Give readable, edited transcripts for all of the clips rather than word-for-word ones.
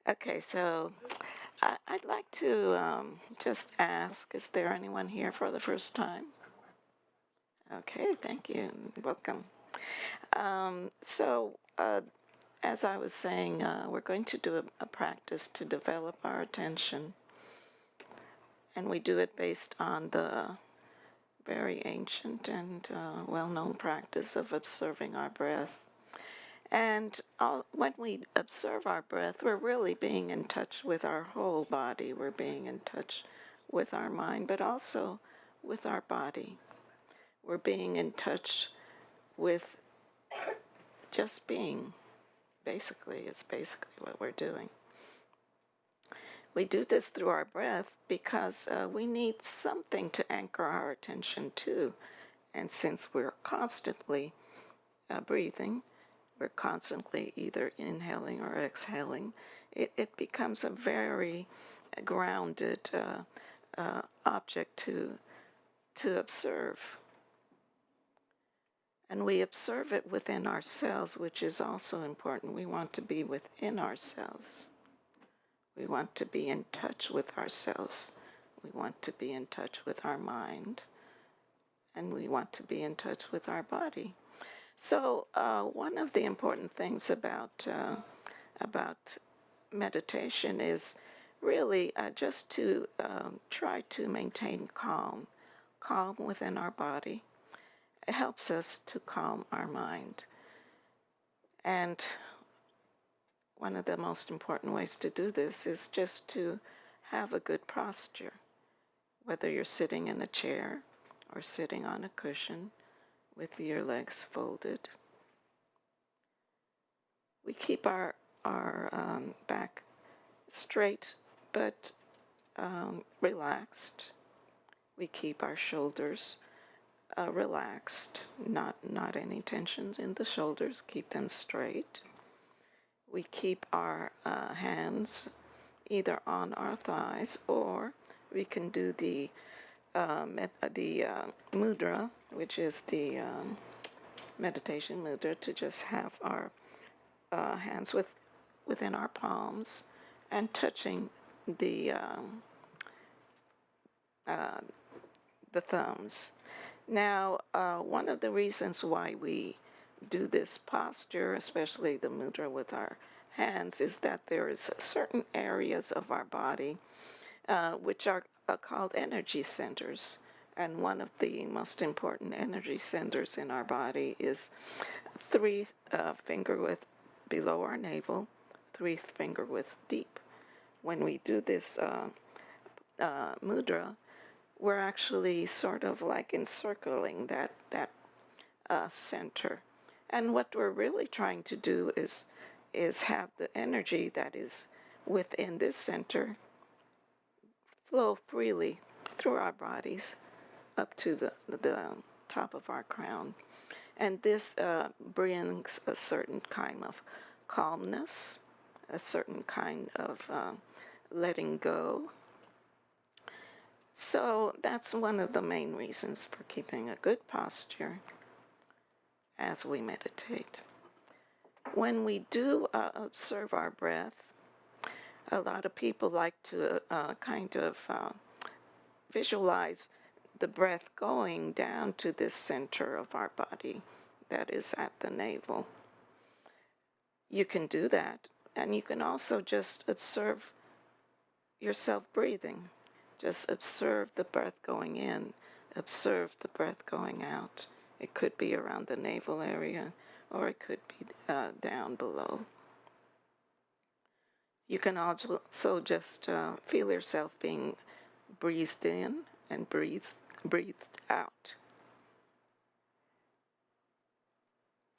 Okay, so I'd like to just ask, is there anyone here for the first time? Okay, thank you. Welcome. So, as I was saying, we're going to do a practice to develop our attention, and we do it based on the very ancient and well-known practice of observing our breath. And when we observe our breath, we're really being in touch with our whole body. We're being in touch with our mind, but also with our body. We're being in touch with just being, basically. It's basically what we're doing. We do this through our breath because we need something to anchor our attention to. And since we're constantly breathing, we're constantly either inhaling or exhaling, it becomes a very grounded object to observe. And we observe it within ourselves, which is also important. We want to be within ourselves. We want to be in touch with ourselves. We want to be in touch with our mind. And we want to be in touch with our body. So one of the important things about meditation is really just to try to maintain calm within our body. It helps us to calm our mind. And one of the most important ways to do this is just to have a good posture, whether you're sitting in a chair or sitting on a cushion with your legs folded. We keep our back straight but relaxed. We keep our shoulders relaxed, not any tensions in the shoulders. Keep them straight. We keep our hands either on our thighs, or we can do the mudra, which is the meditation mudra, to just have our hands within our palms and touching the uh, the thumbs. Now, one of the reasons why we do this posture, especially the mudra with our hands, is that there is certain areas of our body which are called energy centers. And one of the most important energy centers in our body is three finger width below our navel, three finger width deep. When we do this mudra, we're actually sort of like encircling that center. And what we're really trying to do is have the energy that is within this center flow freely through our bodies up to the top of our crown. And this brings a certain kind of calmness, a certain kind of letting go. So that's one of the main reasons for keeping a good posture as we meditate. When we do observe our breath, a lot of people like to kind of visualize the breath going down to this center of our body that is at the navel. You can do that, and you can also just observe yourself breathing. Just observe the breath going in, observe the breath going out. It could be around the navel area, or it could be down below. You can also just feel yourself being breathed in and breathed out.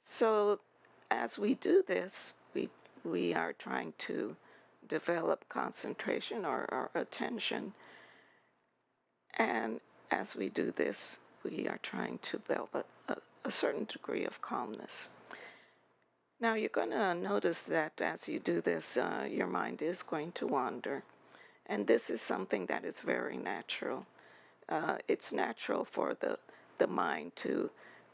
So as we do this, we are trying to develop concentration or attention. And as we do this, we are trying to develop a certain degree of calmness. Now, you're going to notice that as you do this, your mind is going to wander. And this is something that is very natural. It's natural for the mind to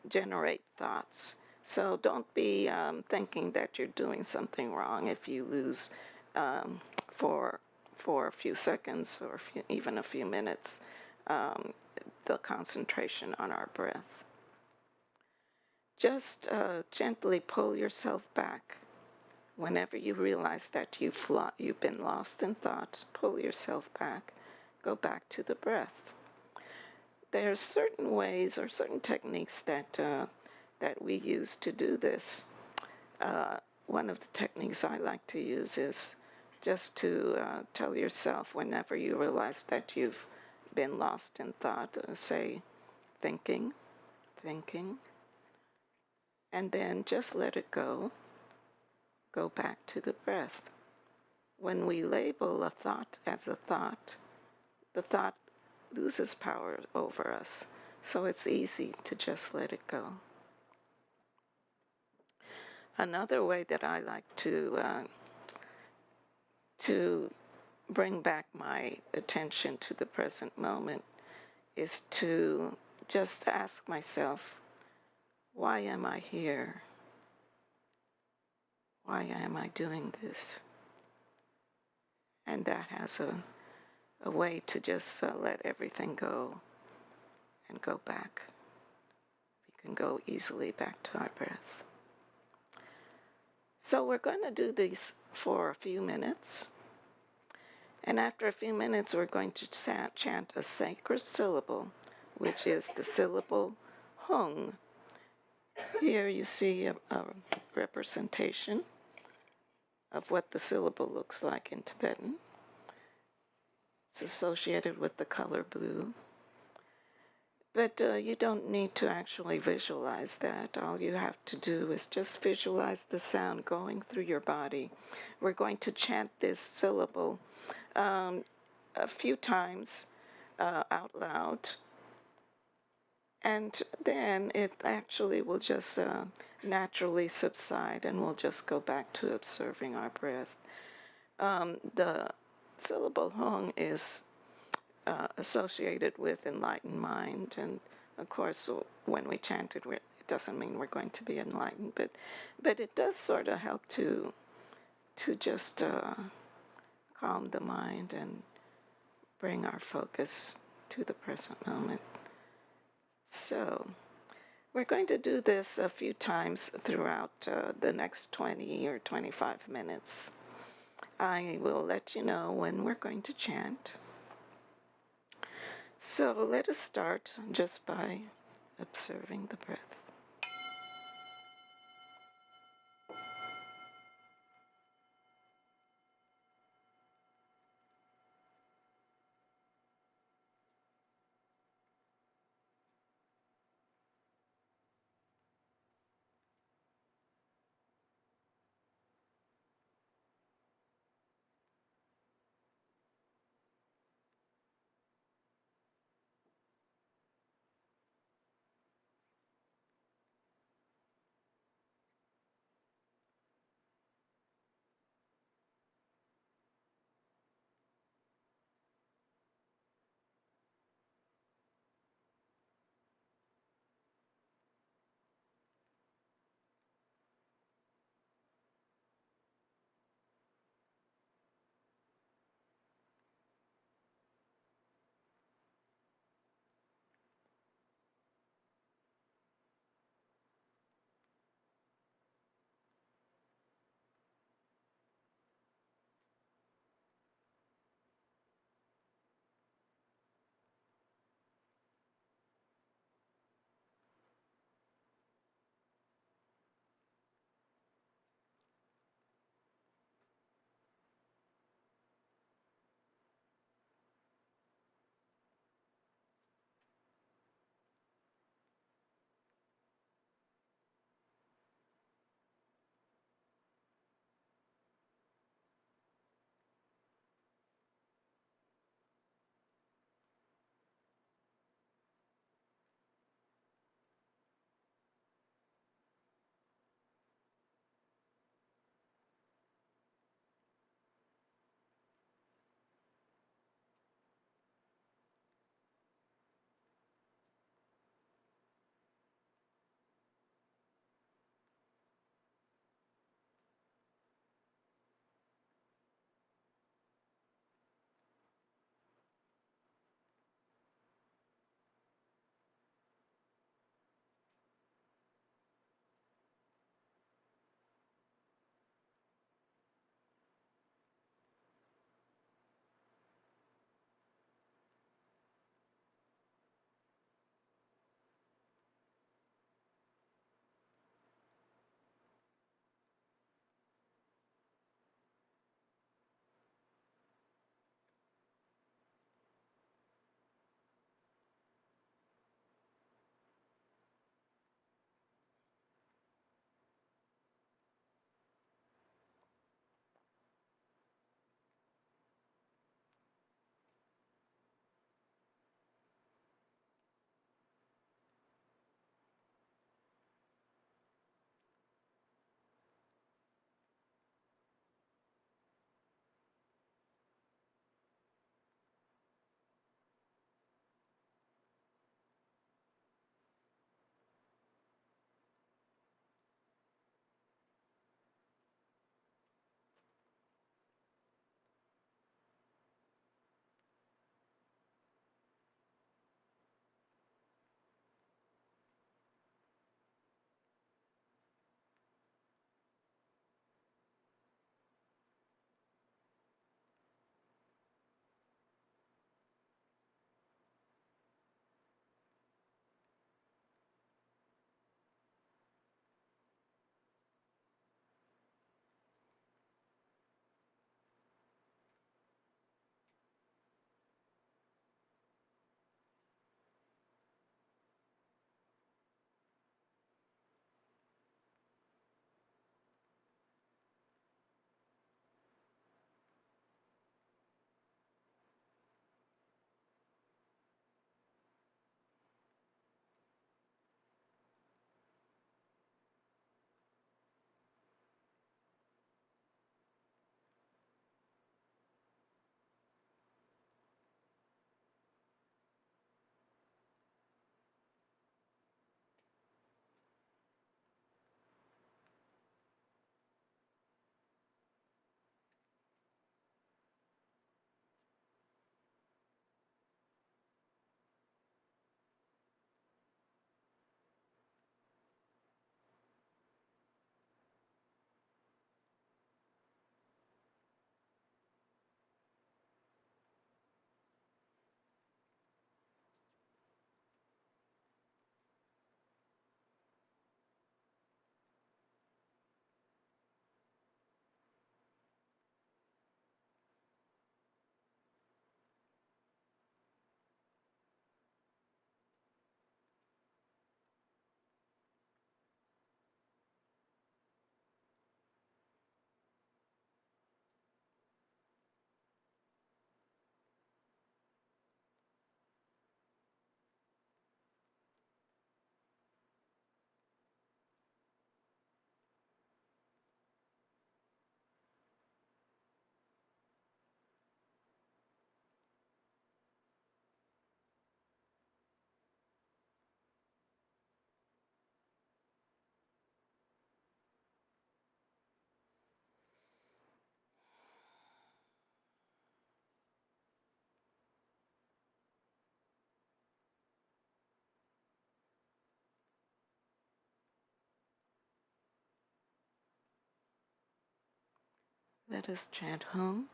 generate thoughts. So don't be thinking that you're doing something wrong if you lose um, for a few seconds or even a few minutes, um, the concentration on our breath. Just gently pull yourself back. Whenever you realize that you've been lost in thought, pull yourself back. Go back to the breath. There are certain ways or certain techniques that we use to do this. One of the techniques I like to use is just to tell yourself whenever you realize that you've been lost in thought, say, thinking, thinking, and then just let it go. Go back to the breath. When we label a thought as a thought, the thought loses power over us. So it's easy to just let it go. Another way that I like to bring back my attention to the present moment is to just ask myself, why am I here? Why am I doing this? And that has a way to just let everything go and go back. We can go easily back to our breath. So we're going to do these for a few minutes. And after a few minutes, we're going to chant a sacred syllable, which is the syllable hung. Here you see a representation of what the syllable looks like in Tibetan. It's associated with the color blue. But you don't need to actually visualize that. All you have to do is just visualize the sound going through your body. We're going to chant this syllable a few times out loud. And then it actually will just naturally subside, and we'll just go back to observing our breath. The syllable hong is associated with enlightened mind, and of course, when we chant it, it doesn't mean we're going to be enlightened, but it does sort of help to just calm the mind and bring our focus to the present moment. So we're going to do this a few times throughout the next 20 or 25 minutes. I will let you know when we're going to chant. So let us start just by observing the breath. Let us chant hum.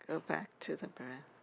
Go back to the breath.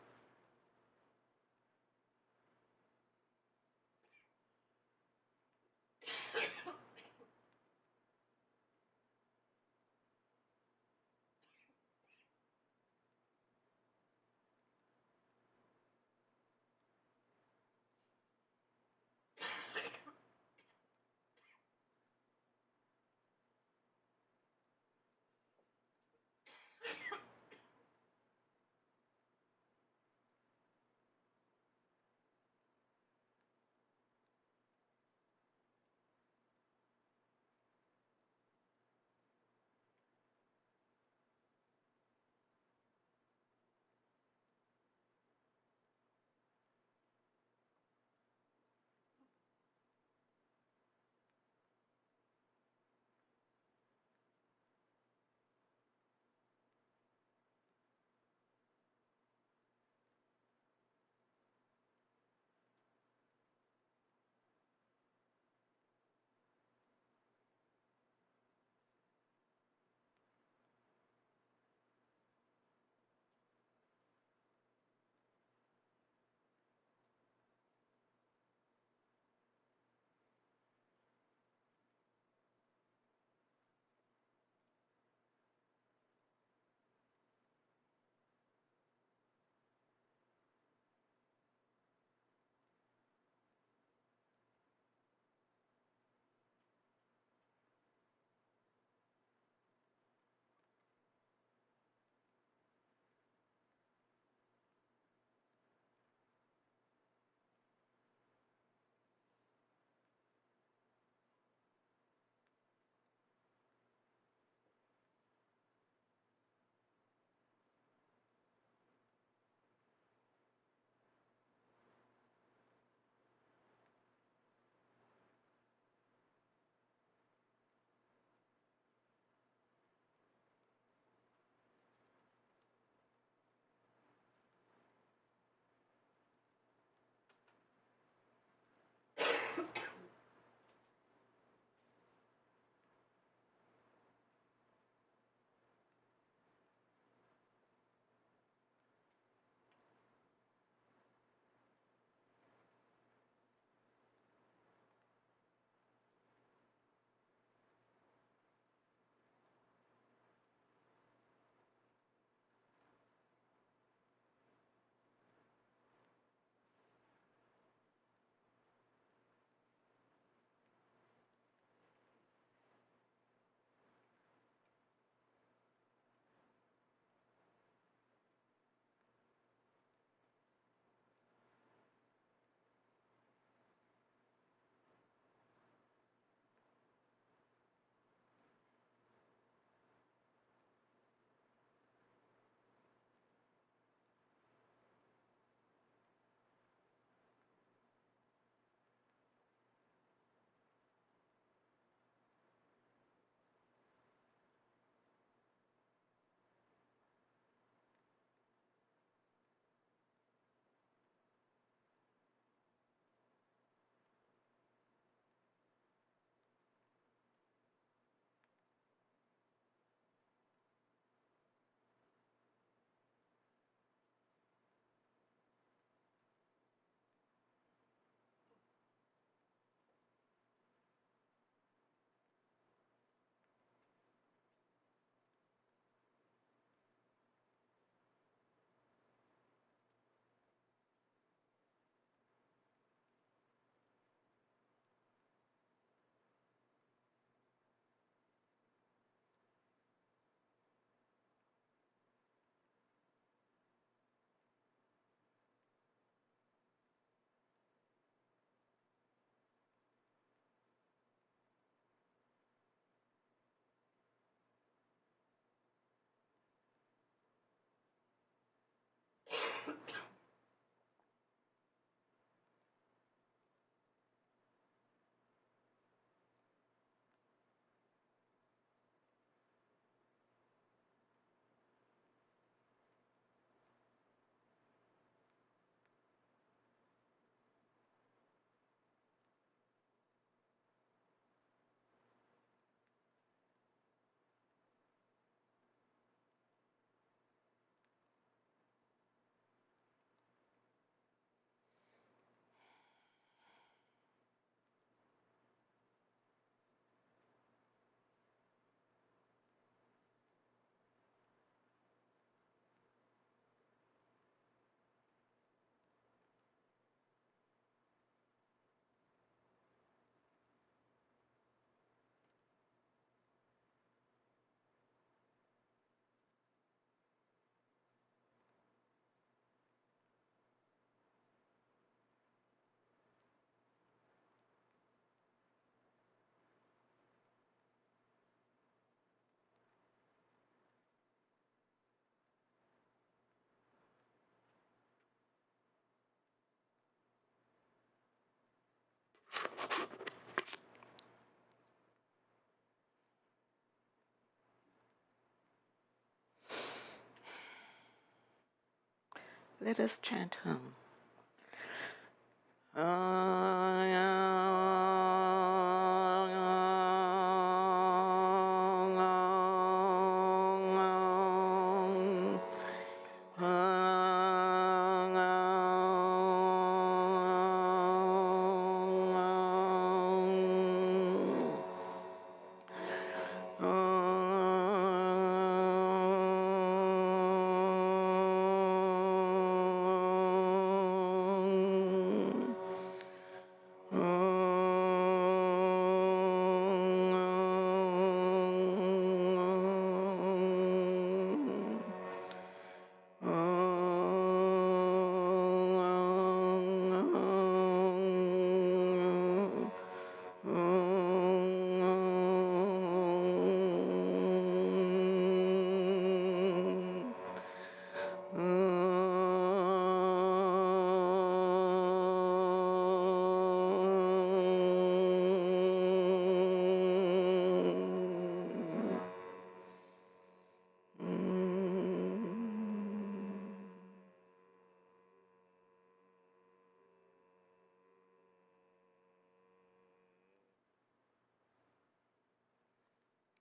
Let us chant home.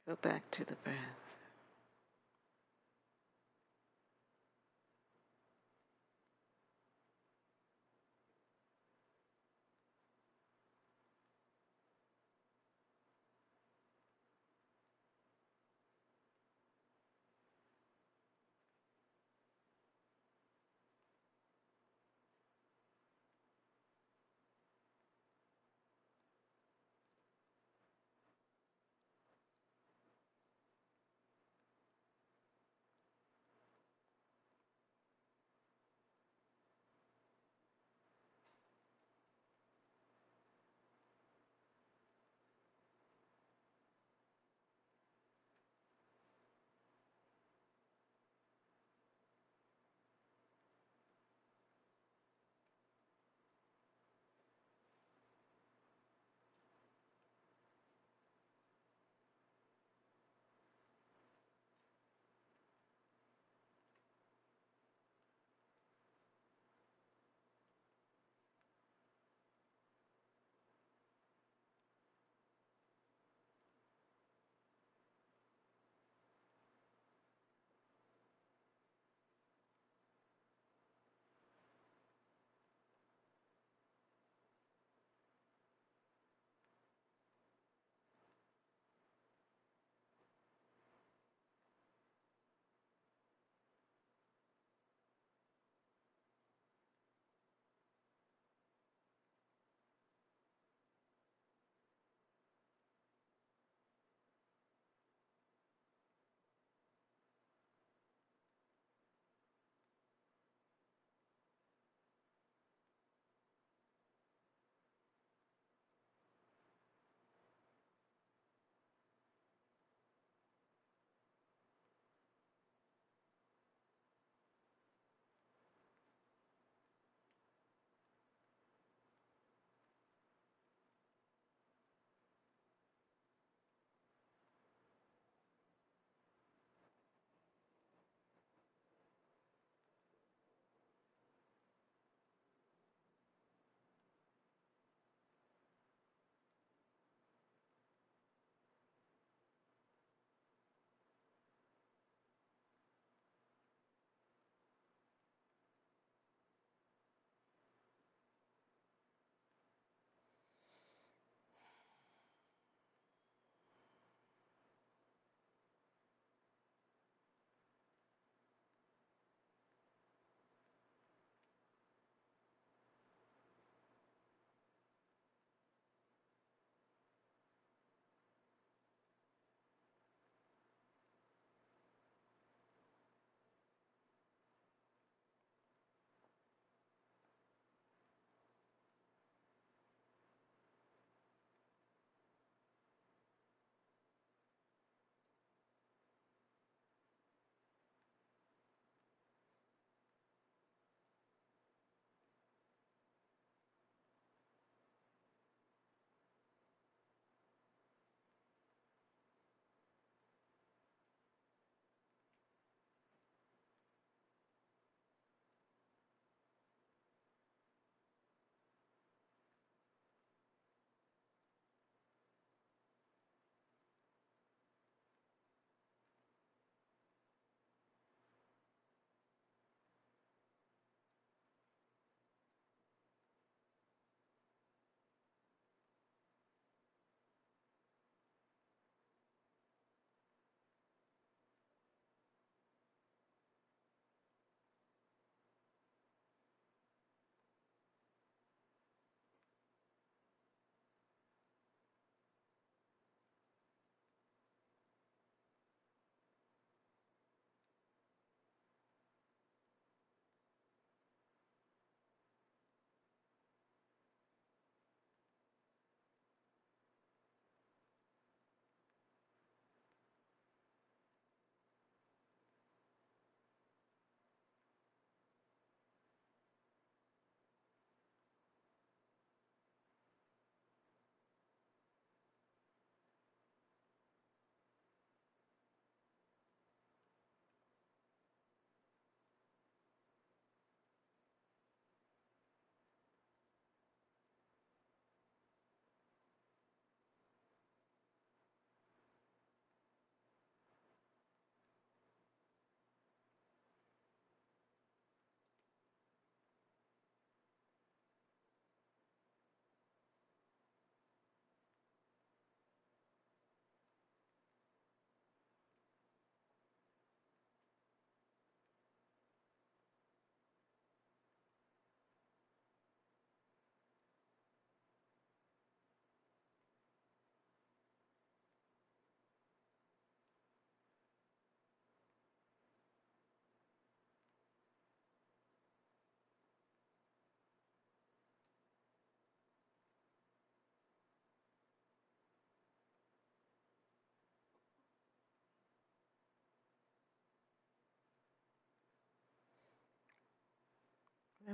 Go back to the breath.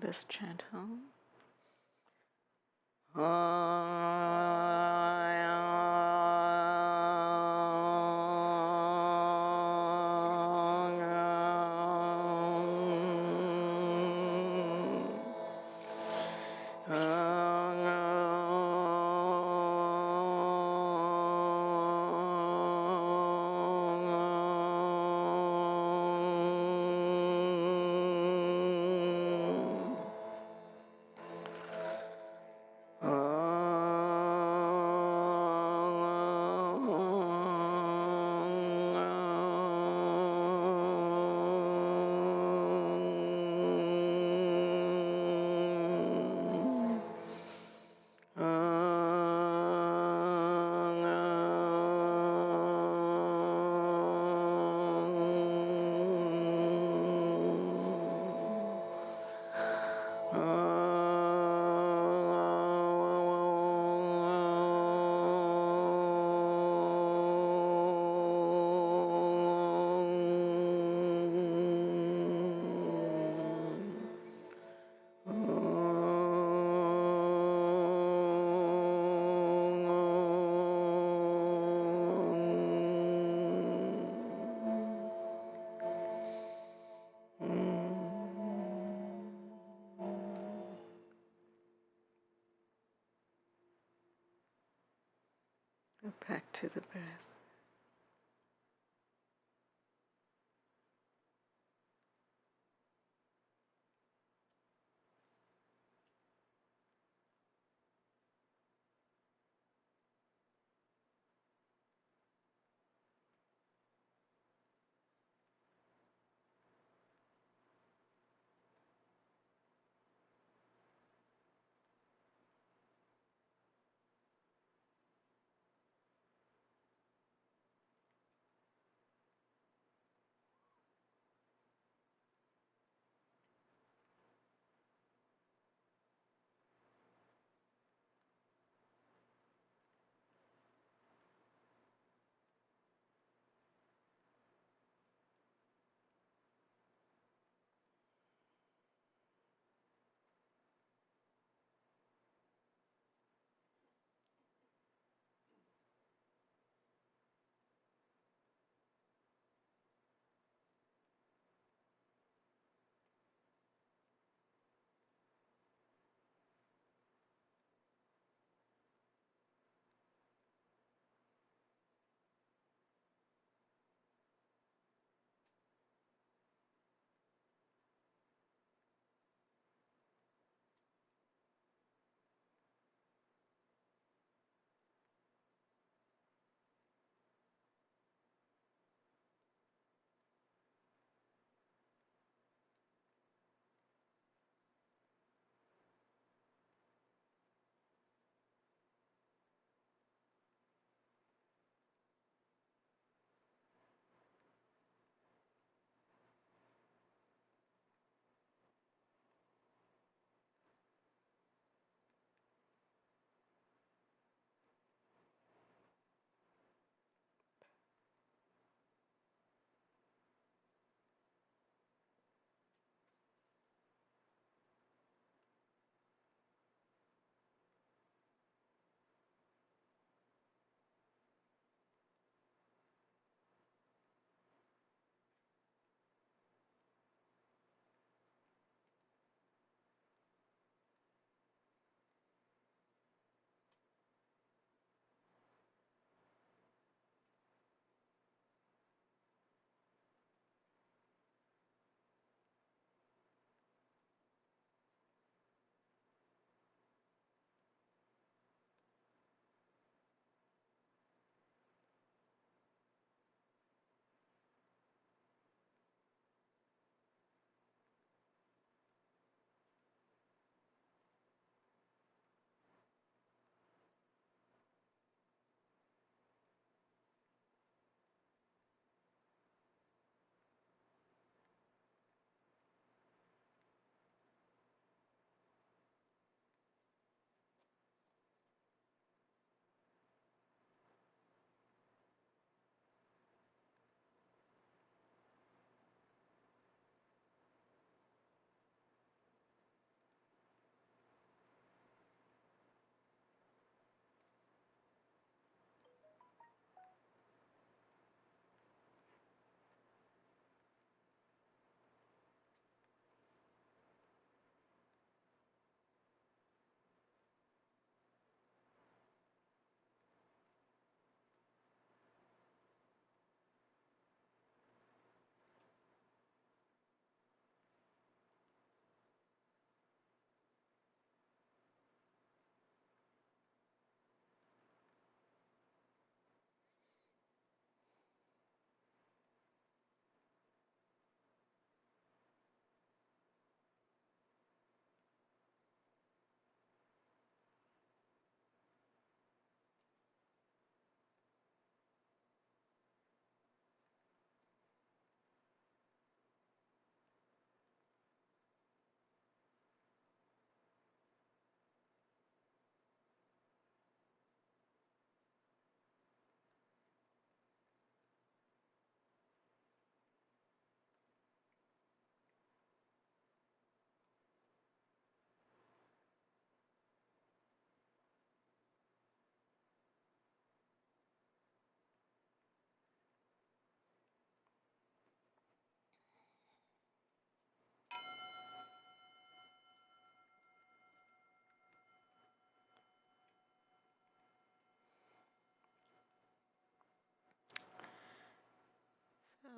Let us chant home. Go back to the breath.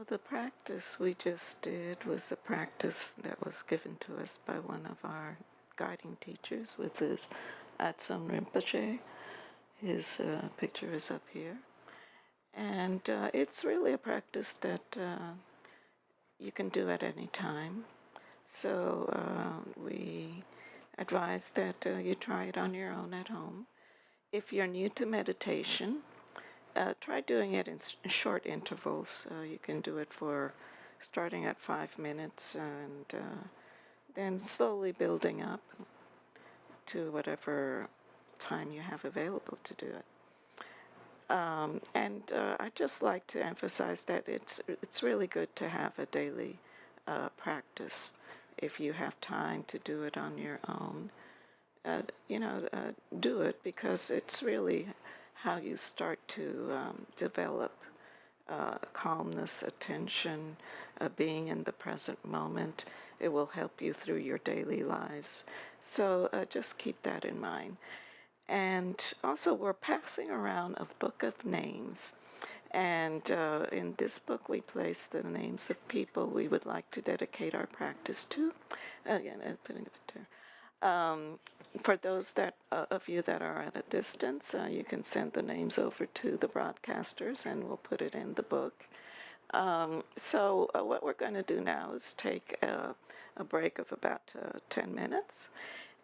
The practice we just did was a practice that was given to us by one of our guiding teachers, which is Atsum Rinpoche. His picture is up here. And it's really a practice that you can do at any time. So we advise that you try it on your own at home. If you're new to meditation, try doing it in short intervals. You can do it for starting at 5 minutes and then slowly building up to whatever time you have available to do it. And I'd just like to emphasize that it's really good to have a daily practice if you have time to do it on your own. Do it because it's really how you start to develop calmness, attention, being in the present moment. It will help you through your daily lives. So just keep that in mind. And also, we're passing around a book of names. And in this book, we place the names of people we would like to dedicate our practice to. Again, putting it there. For those of you that are at a distance, you can send the names over to the broadcasters, and we'll put it in the book. So what we're going to do now is take a break of about 10 minutes.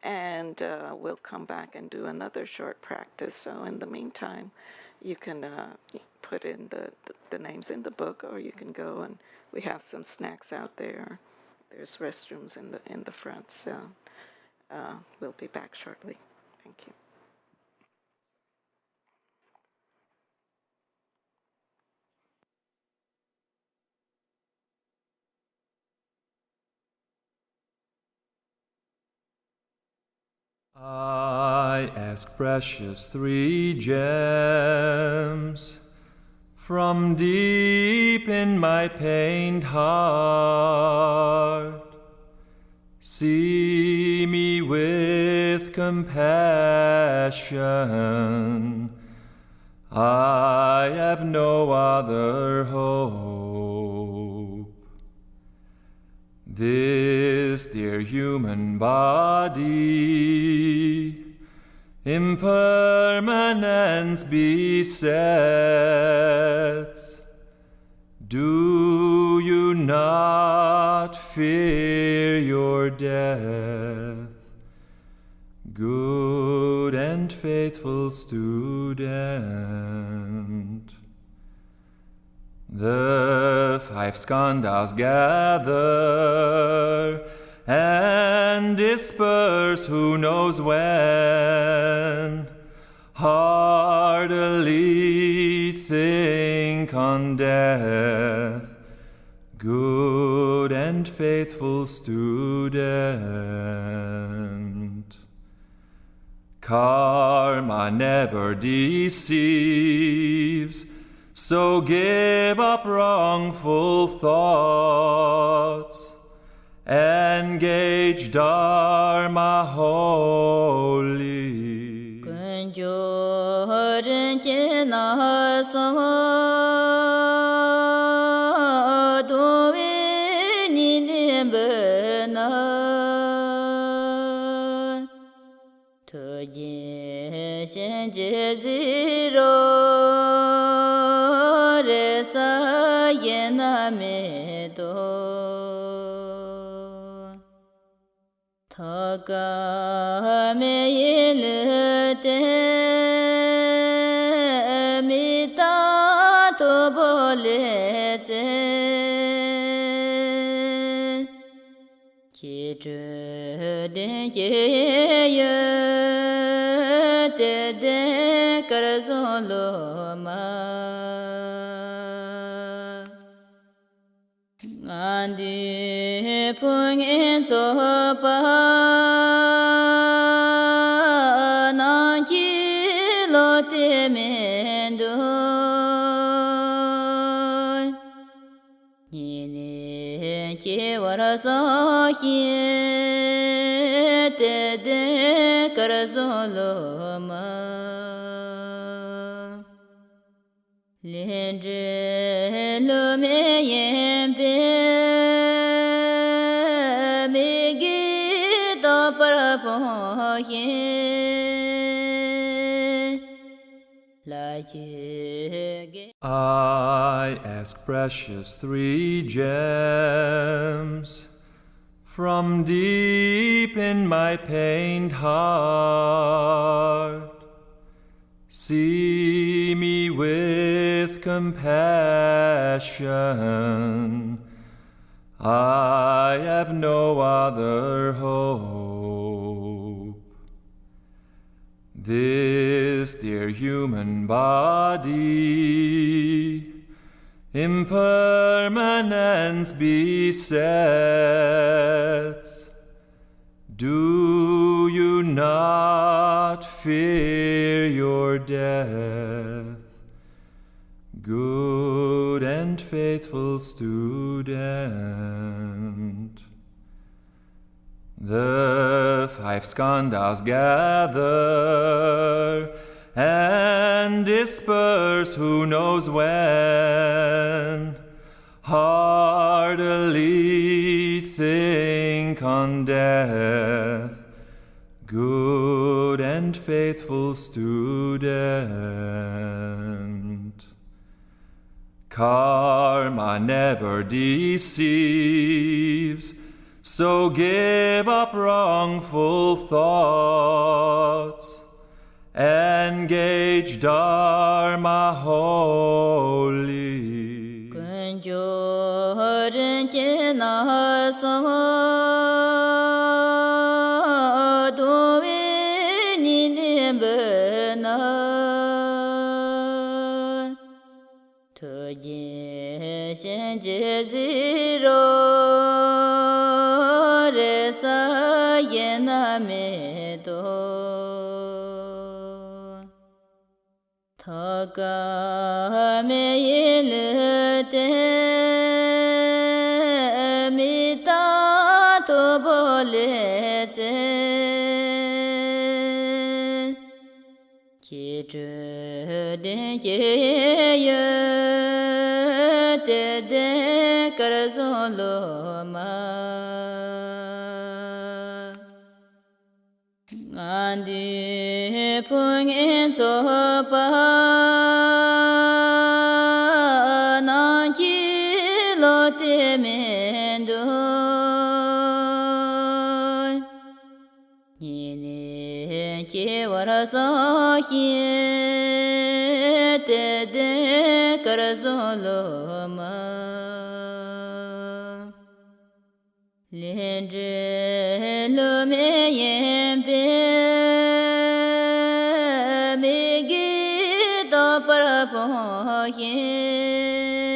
And we'll come back and do another short practice. So in the meantime, you can put in the names in the book, or you can go and we have some snacks out there. There's restrooms in the front. So we'll be back shortly. Thank you. I ask precious 3 gems from deep in my pained heart. See me with compassion. I have no other hope. This dear human body impermanence besets. Do you not fear your death, good and faithful student? The 5 skandhas gather and disperse who knows when. Heartily think on death, good and faithful student. Karma never deceives, so give up wrongful thoughts. Engage Dharma wholly. Lendre le meyen pe megi da parapon yin la ye. I ask precious three gems from deep in my pained heart. See me with compassion. I have no other hope. This dear human body, impermanence besets. Do you not fear your death, good and faithful student? The five skandhas gather and disperse who knows when. Heartily think on death, good and faithful student. Karma never deceives, so give up wrongful thoughts. Engage Dharma wholly. Thaka me yilute mita to bolete ki de ye de karzolo ma Andi pung in so pa na ki lo te mendo ni ne ki wara so hi te de kar zo lo ma Lendre le meyen pe megi da parapon yin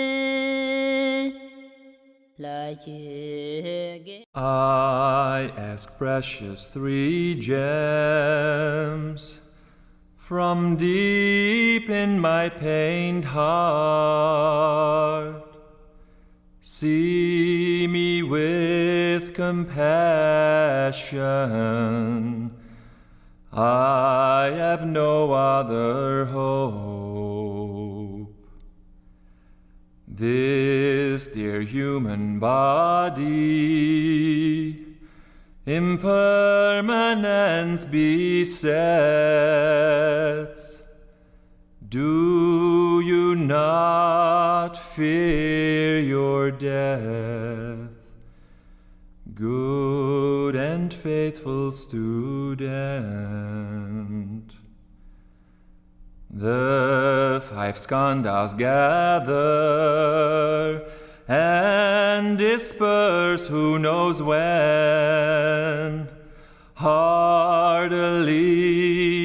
la ye. I ask precious three gems from deep in my pained heart. See me with compassion. I have no other hope. This dear human body, impermanence besets. Do you not fear your death, good and faithful student? The five skandhas gather and disperse who knows when. Heartily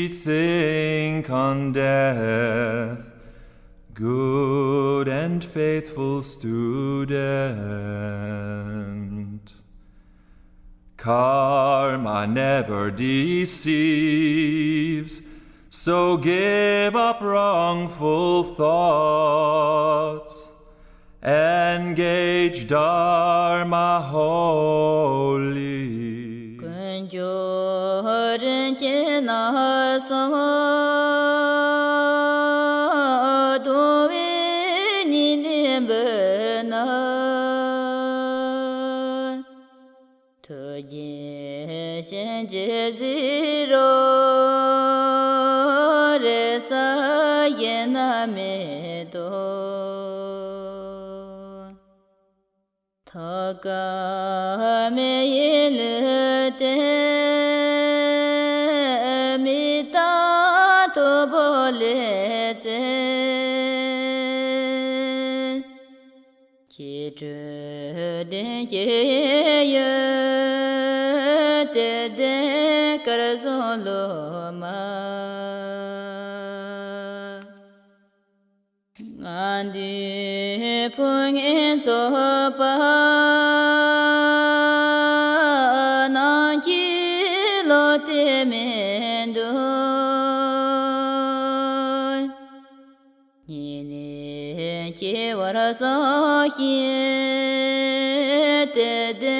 think on death, good and faithful student. Karma never deceives, so give up wrongful thoughts. Engage Dharma wholly. Kunjo shen je ziro re sa ye na me do tha ka me ye le te mi ta to bo le te chi zhe den ye ye de de kar zo lo ma ngan di phung en so pa nang chi lo te men do ni ne che war so hi de de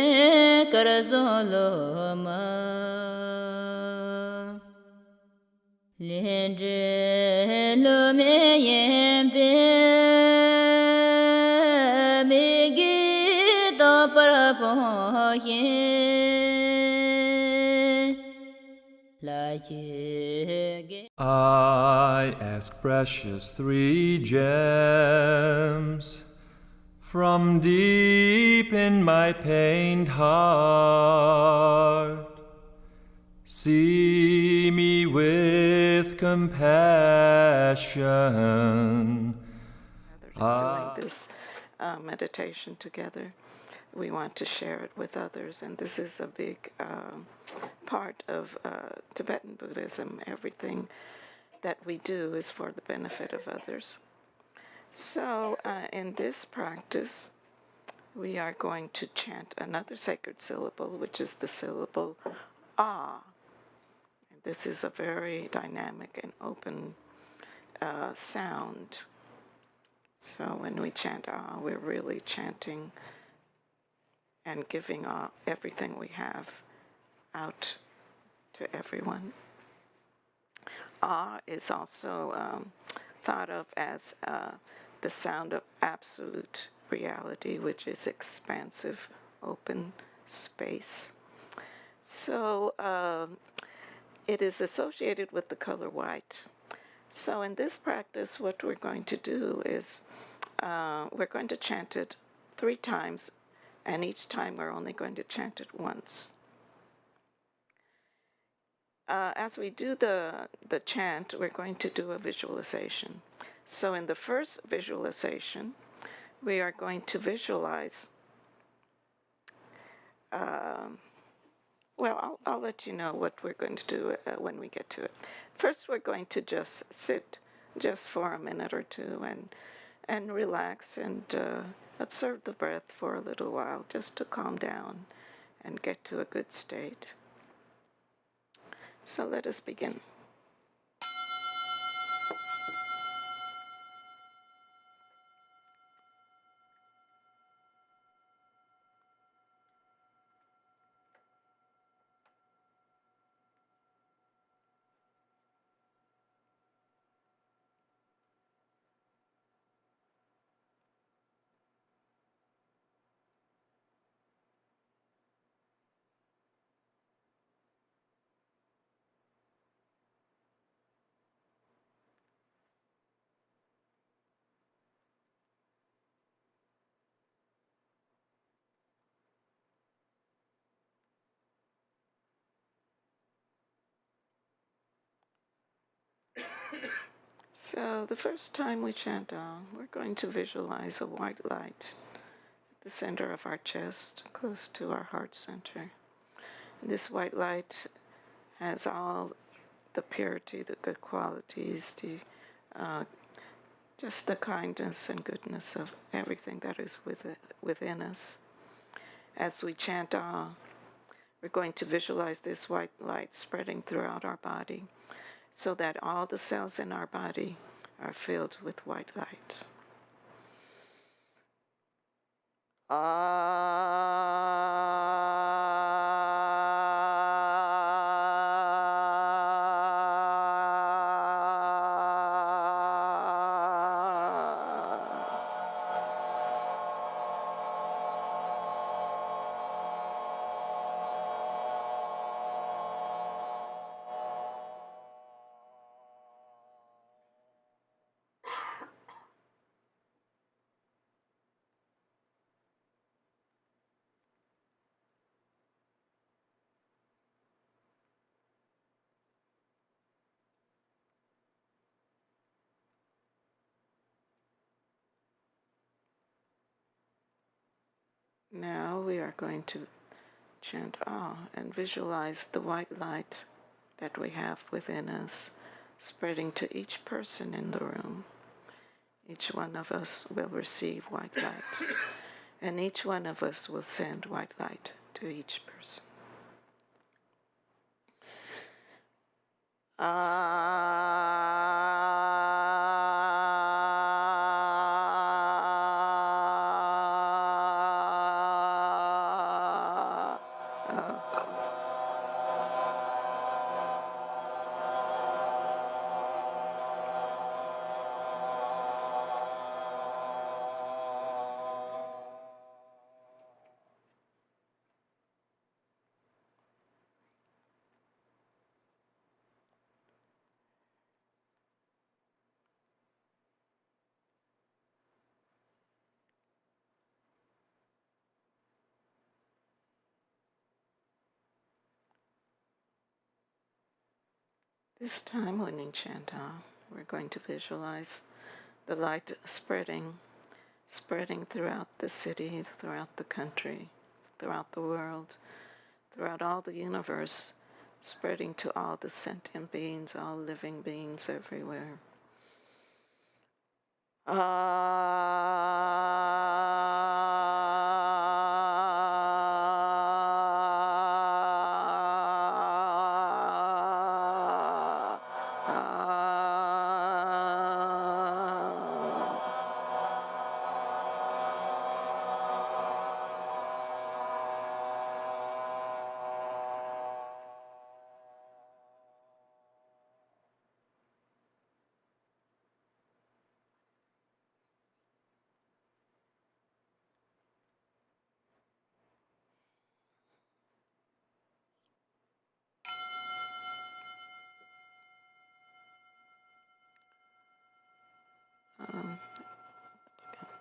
kar zo lo ma liên tre lo me yen pe me gi to par po yin la che ge I ask precious three gems from deep in my pained heart. See me with compassion. Doing this meditation together, we want to share it with others, and this is a big part of Tibetan Buddhism. Everything that we do is for the benefit of others. So in this practice, we are going to chant another sacred syllable, which is the syllable Ah. And this is a very dynamic and open sound. So when we chant Ah, we're really chanting and giving everything we have out to everyone. Ah is also thought of as the sound of absolute reality, which is expansive, open space. So it is associated with the color white. So in this practice, what we're going to do is we're going to chant it 3 times, and each time we're only going to chant it once. As we do the chant, we're going to do a visualization. So in the first visualization, we are going to visualize, well, I'll let you know what we're going to do when we get to it. First, we're going to just sit just for a minute or two and relax and observe the breath for a little while, just to calm down and get to a good state. So let us begin. So the first time we chant we're going to visualize a white light at the center of our chest, close to our heart center. And this white light has all the purity, the good qualities, just the kindness and goodness of everything that is within us. As we chant we're going to visualize this white light spreading throughout our body, so that all the cells in our body are filled with white light. Now we are going to chant Ah and visualize the white light that we have within us spreading to each person in the room. Each one of us will receive white light, and each one of us will send white light to each person. This time when we chant Ah, we're going to visualize the light spreading throughout the city, throughout the country, throughout the world, throughout all the universe, spreading to all the sentient beings, all living beings everywhere.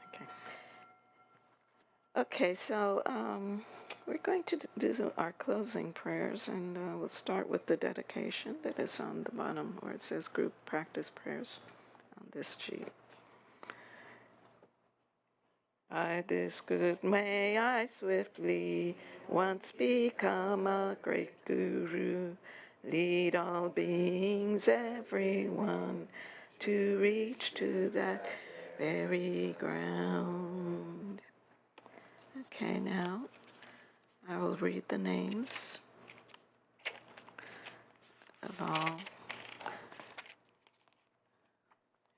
Okay. Okay, so we're going to do our closing prayers, and we'll start with the dedication that is on the bottom where it says group practice prayers on this sheet. By this good may I swiftly once become a great guru, lead all beings, everyone, to reach to that very ground. Okay, now I will read the names of all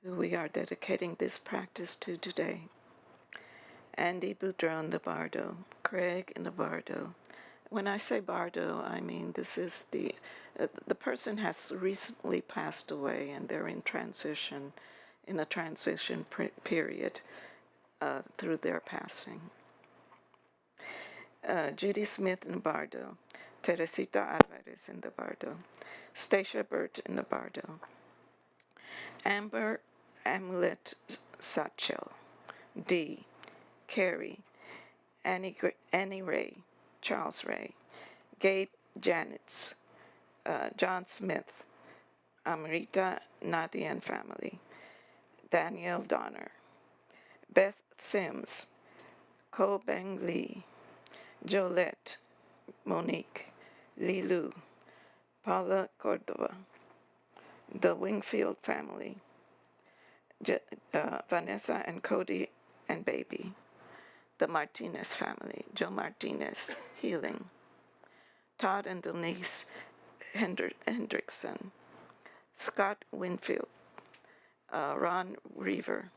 who we are dedicating this practice to today. Andy Boudreau the Bardo, Craig in the Bardo. When I say Bardo, I mean this is the person has recently passed away and they're in a transition period through their passing. Judy Smith in the Bardo, Teresita Alvarez in the Bardo, Stacia Burt in the Bardo, Amber Amulet Satchel, D. Carrie, Annie Ray, Charles Ray, Gabe Janitz, John Smith, Amrita Nadia and family, Danielle Donner, Beth Sims, Ko Beng Lee, Jolette, Monique, Lilu, Paula Cordova, the Wingfield family, Vanessa and Cody and baby, the Martinez family, Joe Martinez, healing, Todd and Denise Hendrickson, Scott Winfield, Ron Reaver,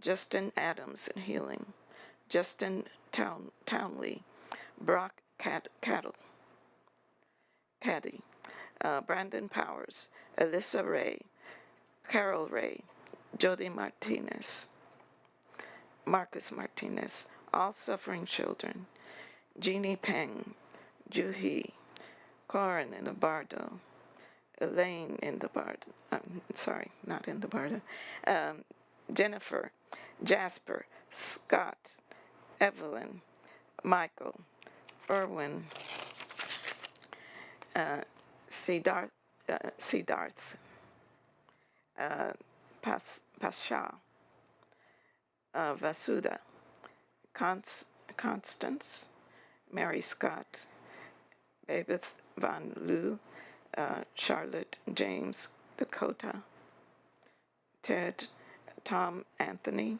Justin Adams and healing, Justin Townley, Brock Caddy, Brandon Powers, Alyssa Ray, Carol Ray, Jody Martinez, Marcus Martinez, all suffering children, Jeannie Peng, Juhi, Corin in the Bardo, Elaine in the Bardo, not in the Bardo, Jennifer, Jasper, Scott, Evelyn, Michael, Erwin, Siddharth, Pasha, Vasuda, Constance, Mary Scott, Babeth Van Loo, Charlotte James Dakota, Ted Tom Anthony,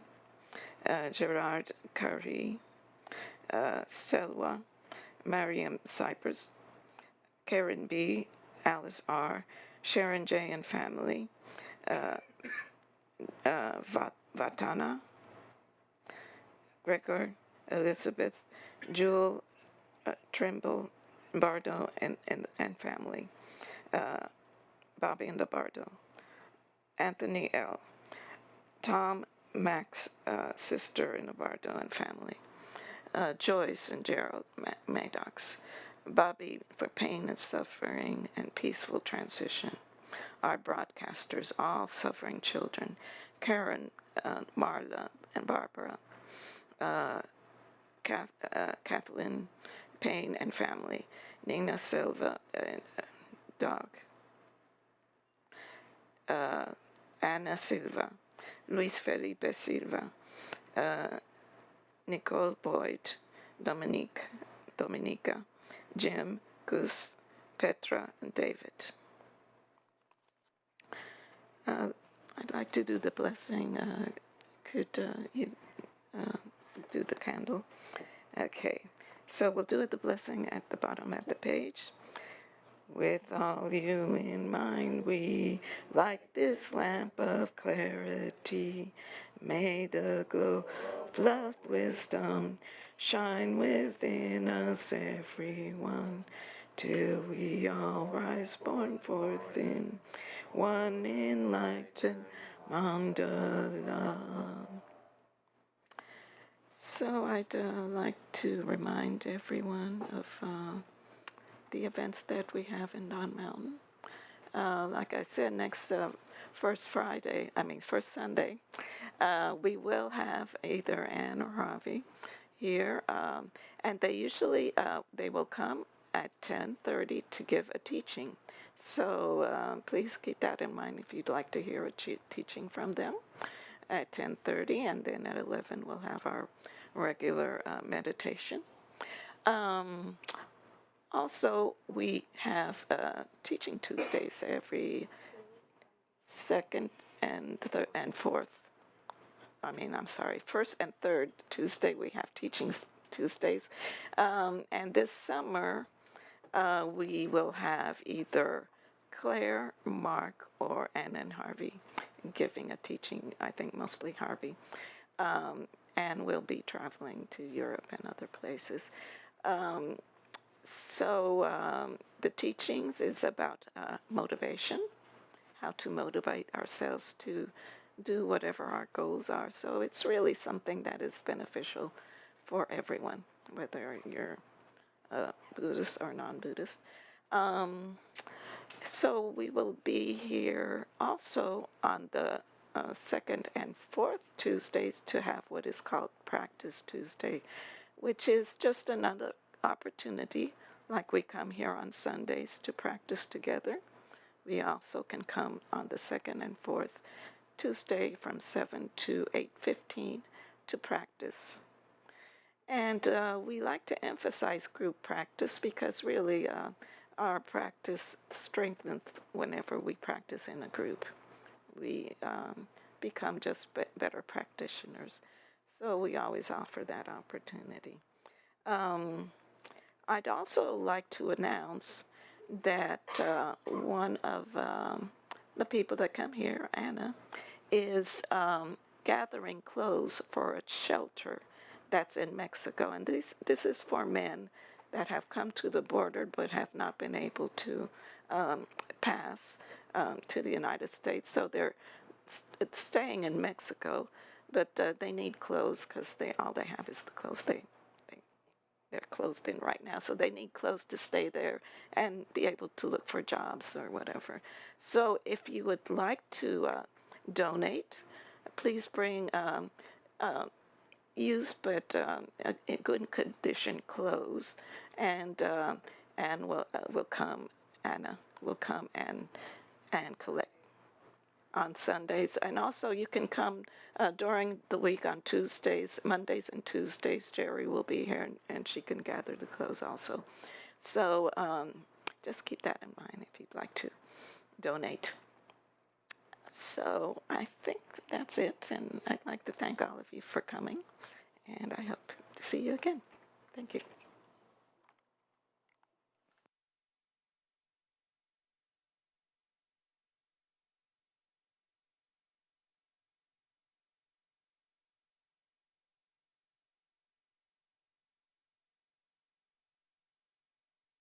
Gerard Curry, Selwa, Mariam Cypress, Karen B., Alice R., Sharon J. and family, uh, Vatana, Gregor, Elizabeth, Jewel Trimble, Bardo, and family, Bobby and the Bardo, Anthony L., Tom, Max, sister in the Bardo and family, Joyce and Gerald Maddox, Bobby for pain and suffering and peaceful transition, our broadcasters, all suffering children, Karen, Marla, and Barbara, Kathleen Payne and family, Nina Silva and dog, Ana Silva, Luis Felipe Silva, Nicole Boyd, Dominica, Jim, Gus, Petra, and David. I'd like to do the blessing. Could you do the candle? Okay, so we'll do the blessing at the bottom of the page. With all you in mind, we light this lamp of clarity. May the glow of love, wisdom shine within us, everyone, till we all rise born forth in one enlightened mandala. So I'd like to remind everyone of the events that we have in Don Mountain. Like I said, next first Sunday, we will have either Ann or Harvey here, and they usually they will come at 10:30 to give a teaching. So please keep that in mind if you'd like to hear a teaching from them at 10:30, and then at 11 we'll have our regular meditation. Also, we have teaching Tuesdays every second and fourth. First and third Tuesday we have teaching Tuesdays, and this summer we will have either Claire, Mark, or Ann and Harvey giving a teaching. I think mostly Harvey, and we'll be traveling to Europe and other places. So the teachings is about motivation, how to motivate ourselves to do whatever our goals are. So it's really something that is beneficial for everyone, whether you're Buddhist or non-Buddhist. So we will be here also on the second and fourth Tuesdays to have what is called Practice Tuesday, which is just another opportunity, like we come here on Sundays to practice together. We also can come on the second and fourth Tuesday from 7 to 8:15 to practice. And we like to emphasize group practice because really our practice strengthens whenever we practice in a group. We become just better practitioners. So we always offer that opportunity. I'd also like to announce that one of the people that come here, Anna, is gathering clothes for a shelter that's in Mexico. And this is for men that have come to the border but have not been able to pass to the United States. So they're staying in Mexico, but they need clothes because all they have is the clothes they're closed in right now, so they need clothes to stay there and be able to look for jobs or whatever. So if you would like to donate, please bring used but in good condition clothes, and we'll come. Anna will come and collect. on Sundays. And also you can come during the week on Tuesdays, Mondays and Tuesdays. Jerry will be here and she can gather the clothes also. So just keep that in mind if you'd like to donate. So I think that's it. And I'd like to thank all of you for coming. And I hope to see you again. Thank you.